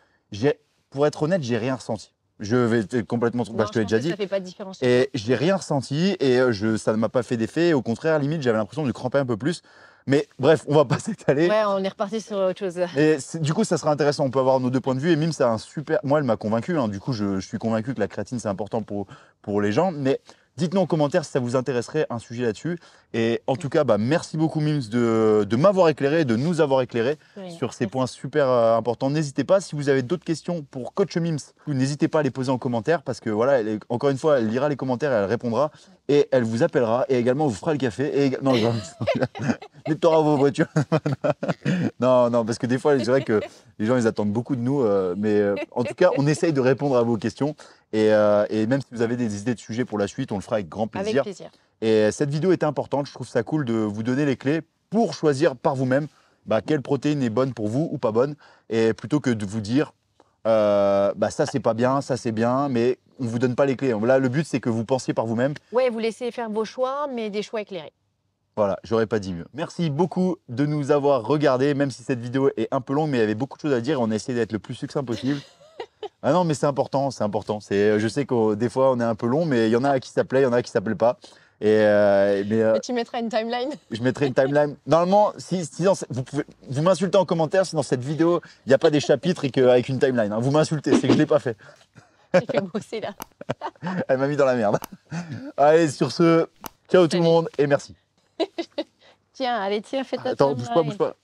Pour être honnête, j'ai rien ressenti. Je vais être complètement. Bah, Non, je te l'ai pense déjà que dit. Ça fait pas de différence. chez toi. Et j'ai rien ressenti et ça ne m'a pas fait d'effet. Au contraire, limite, j'avais l'impression de cramper un peu plus. Mais bref, on va pas s'étaler. Ouais, on est reparti sur autre chose. Et du coup, ça sera intéressant. On peut avoir nos deux points de vue. Et Mim, c'est un super. Moi, elle m'a convaincu. Hein. Du coup, je suis convaincu que la créatine, c'est important pour les gens. Mais dites-nous en commentaire si ça vous intéresserait un sujet là-dessus. Et en tout cas, bah, merci beaucoup, Mims, de m'avoir éclairé, de nous avoir éclairé Ouais, sur ces merci. points super importants. N'hésitez pas, si vous avez d'autres questions pour Coach Mims, n'hésitez pas à les poser en commentaire parce que voilà, encore une fois, elle lira les commentaires et elle répondra et elle vous appellera et également vous fera le café. Et non, nettoiera vos voitures. Non, parce que des fois, c'est vrai que les gens, ils attendent beaucoup de nous. Mais en tout cas, on essaye de répondre à vos questions. Et même si vous avez des idées de sujets pour la suite, on le fera avec grand Avec plaisir. plaisir. Et cette vidéo était importante. Je trouve ça cool de vous donner les clés pour choisir par vous-même quelle protéine est bonne pour vous ou pas bonne. Et plutôt que de vous dire, ça c'est pas bien, ça c'est bien, mais on ne vous donne pas les clés. Là, le but, c'est que vous pensiez par vous-même. Ouais, vous laissez faire vos choix, mais des choix éclairés. Voilà, j'aurais pas dit mieux. Merci beaucoup de nous avoir regardés, même si cette vidéo est un peu longue, mais il y avait beaucoup de choses à dire et on a essayé d'être le plus succinct possible. Ah non, mais c'est important, c'est important. Je sais que des fois, on est un peu long, mais il y en a qui s'appelaient, il y en a qui s'appellent pas. Mais tu mettras une timeline. Je mettrai une timeline. Normalement, vous m'insultez en commentaire si dans cette vidéo, il n'y a pas des chapitres et qu'avec une timeline. Hein. Vous m'insultez, c'est que je ne l'ai pas fait. J'ai fait bosser là. Elle m'a mis dans la merde. Allez, sur ce, ciao tout le monde et merci. Tiens, allez, tiens, fais ta Attends, timeline. bouge pas.